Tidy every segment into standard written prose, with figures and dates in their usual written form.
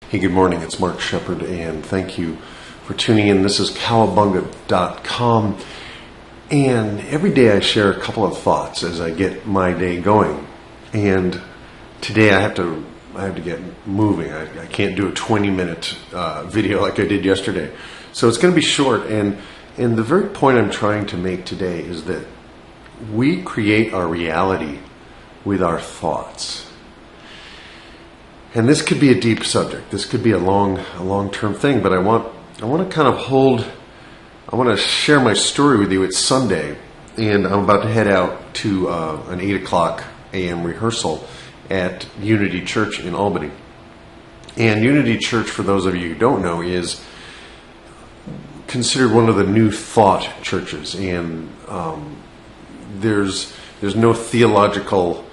Hey, good morning. It's Mark Shepard, and thank you for tuning in. This is cowabunga.com, and every day I share a couple of thoughts as I get my day going. And today I have to get moving. I can't do a 20-minute video like I did yesterday, so it's going to be short. And the very point I'm trying to make today is that we create our reality with our thoughts. And this could be a deep subject. This could be a long-term thing, but I want to share my story with you. It's Sunday, and I'm about to head out to an 8 o'clock a.m. rehearsal at Unity Church in Albany. And Unity Church, for those of you who don't know, is considered one of the New Thought churches, and there's no theological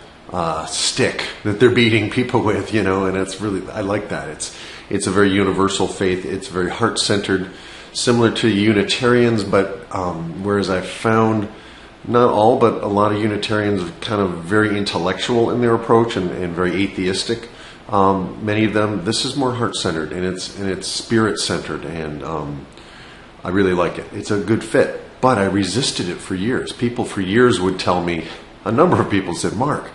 stick that they're beating people with, and it's really, I like that. It's a very universal faith. It's very heart-centered, similar to Unitarians, but whereas I found not all, but a lot of Unitarians are kind of very intellectual in their approach and very atheistic. Many of them, this is more heart-centered and it's spirit-centered, and I really like it. It's a good fit, but I resisted it for years. People for years would tell me, a number of people said, Mark,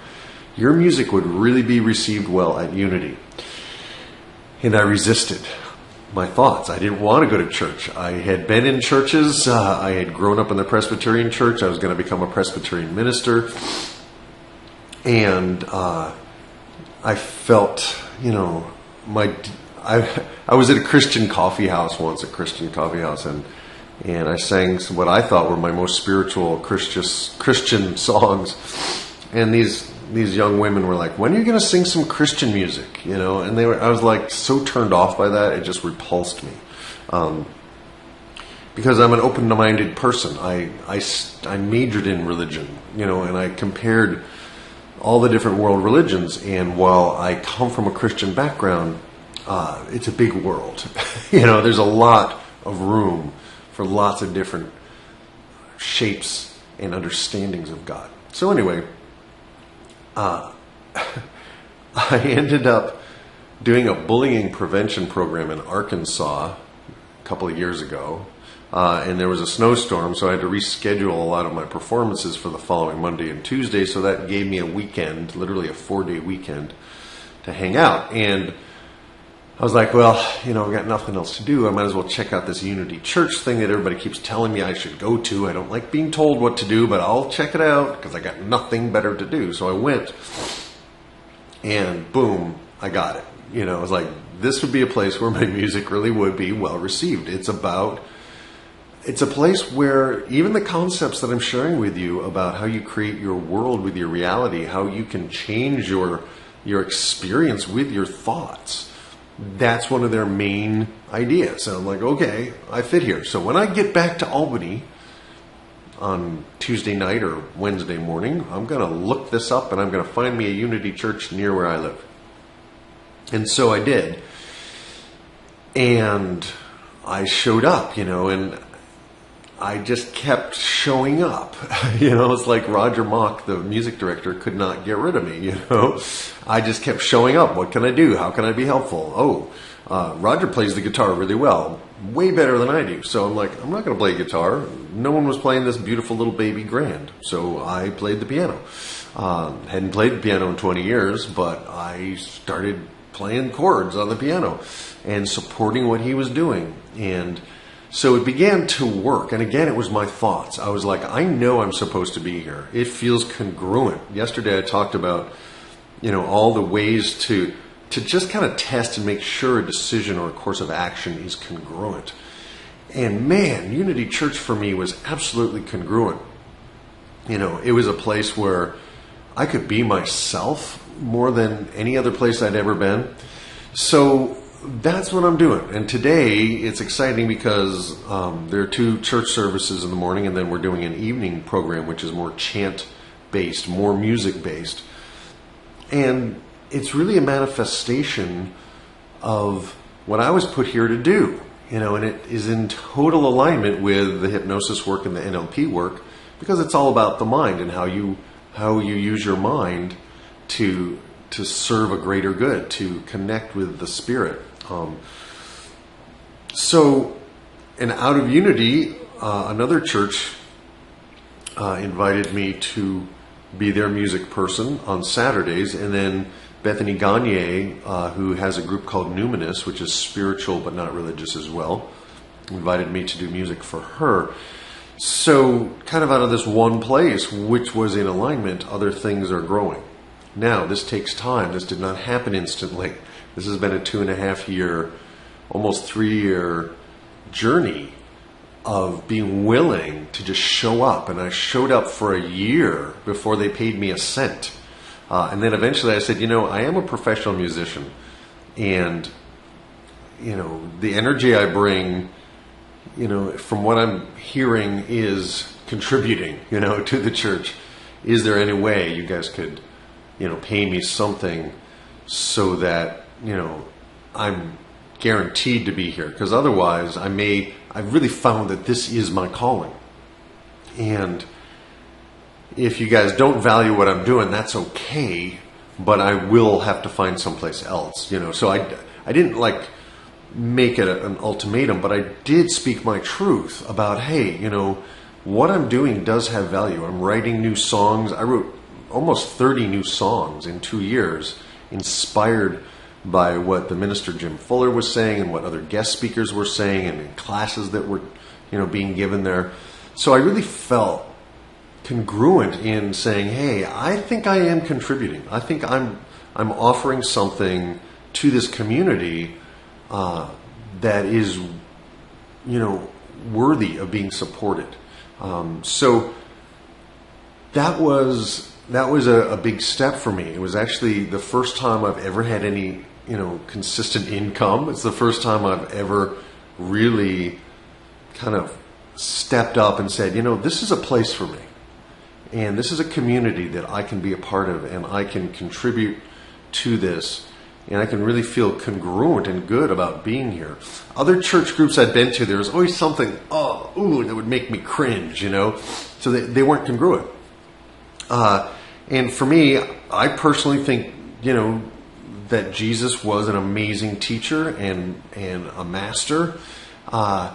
your music would really be received well at Unity. And I resisted my thoughts. I didn't want to go to church. I had been in churches. I had grown up in the Presbyterian church. I was going to become a Presbyterian minister. And I felt, I was at a Christian coffee house once, and I sang what I thought were my most spiritual Christian songs. And these young women were like, when are you going to sing some Christian music? And I was like so turned off by that, it just repulsed me. Because I'm an open-minded person. I majored in religion, and I compared all the different world religions. And while I come from a Christian background, it's a big world. There's a lot of room for lots of different shapes and understandings of God. So anyway, I ended up doing a bullying prevention program in Arkansas a couple of years ago, and there was a snowstorm, so I had to reschedule a lot of my performances for the following Monday and Tuesday, so that gave me a weekend, literally a 4-day weekend, to hang out. And I was like, well, I've got nothing else to do. I might as well check out this Unity Church thing that everybody keeps telling me I should go to. I don't like being told what to do, but I'll check it out because I got nothing better to do. So I went, and boom, I got it. I was like, this would be a place where my music really would be well received. It's a place where even the concepts that I'm sharing with you about how you create your world with your reality, how you can change your experience with your thoughts, that's one of their main ideas. So I'm like, okay, I fit here. So when I get back to Albany on Tuesday night or Wednesday morning, I'm going to look this up and I'm going to find me a Unity Church near where I live. And so I did. And I showed up, and I just kept showing up. It's like Roger Mock, the music director, could not get rid of me, I just kept showing up. What can I do? How can I be helpful? Roger plays the guitar really well, way better than I do. So I'm like, I'm not going to play guitar. No one was playing this beautiful little baby grand. So I played the piano. Hadn't played the piano in 20 years, but I started playing chords on the piano and supporting what he was doing. And so it began to work. And again, it was my thoughts. I was like, I know I'm supposed to be here. It feels congruent. Yesterday I talked about, all the ways to just kind of test and make sure a decision or a course of action is congruent. And man, Unity Church for me was absolutely congruent. It was a place where I could be myself more than any other place I'd ever been. So that's what I'm doing. And today it's exciting because there are 2 church services in the morning, and then we're doing an evening program, which is more chant-based, more music-based. And it's really a manifestation of what I was put here to do, and it is in total alignment with the hypnosis work and the NLP work, because it's all about the mind and how you use your mind to serve a greater good, to connect with the spirit. So, and out of Unity, another church invited me to be their music person on Saturdays, and then Bethany Gagne, who has a group called Numinous, which is spiritual but not religious as well, invited me to do music for her. So, kind of out of this one place, which was in alignment, other things are growing. Now, this takes time. This did not happen instantly. This has been a 2.5-year, almost 3-year journey of being willing to just show up. And I showed up for a year before they paid me a cent. And then eventually I said, I am a professional musician. And, the energy I bring, from what I'm hearing is contributing, to the church. Is there any way you guys could, pay me something so that, I'm guaranteed to be here? Because otherwise I've really found that this is my calling. And if you guys don't value what I'm doing, that's okay, but I will have to find someplace else, So I didn't make it an ultimatum, but I did speak my truth about, hey, what I'm doing does have value. I'm writing new songs. I wrote almost 30 new songs in 2 years, inspired by what the minister Jim Fuller was saying and what other guest speakers were saying and in classes that were, being given there. So I really felt congruent in saying, hey, I think I am contributing. I think I'm offering something to this community that is, worthy of being supported. So that was a big step for me. It was actually the first time I've ever had any, consistent income. It's the first time I've ever really kind of stepped up and said, this is a place for me. And this is a community that I can be a part of, and I can contribute to this. And I can really feel congruent and good about being here. Other church groups I'd been to, there was always something, that would make me cringe, So they weren't congruent. And for me, I personally think, that Jesus was an amazing teacher and a master. I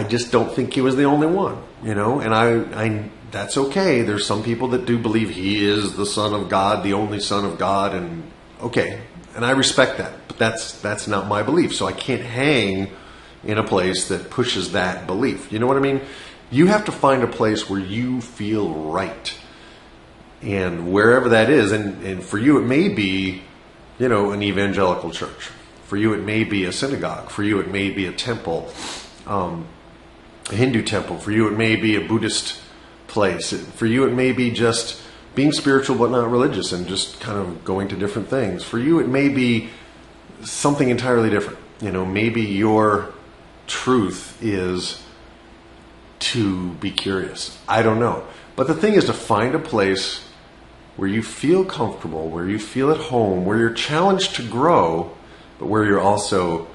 just don't think he was the only one, and I that's okay. There's some people that do believe he is the Son of God, the only Son of God, and okay. And I respect that, but that's not my belief. So I can't hang in a place that pushes that belief. You know what I mean? You have to find a place where you feel right. And wherever that is, and for you it may be, an evangelical church. For you it may be a synagogue. For you it may be a temple, a Hindu temple. For you it may be a Buddhist place. For you it may be just being spiritual but not religious and just kind of going to different things. For you it may be something entirely different. Maybe your truth is to be curious. I don't know. But the thing is to find a place where you feel comfortable, where you feel at home, where you're challenged to grow, but where you're also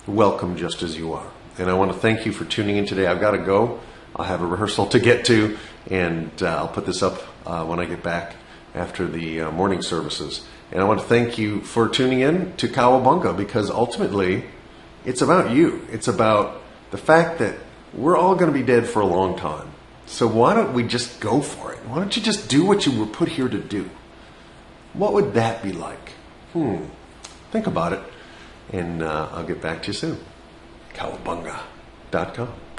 welcome just as you are. And I want to thank you for tuning in today. I've got to go. I have a rehearsal to get to, and I'll put this up when I get back after the morning services. And I want to thank you for tuning in to Cowabunga, because ultimately it's about you. It's about the fact that we're all going to be dead for a long time. So why don't we just go for it? Why don't you just do what you were put here to do? What would that be like? Think about it, and I'll get back to you soon. Cowabunga.com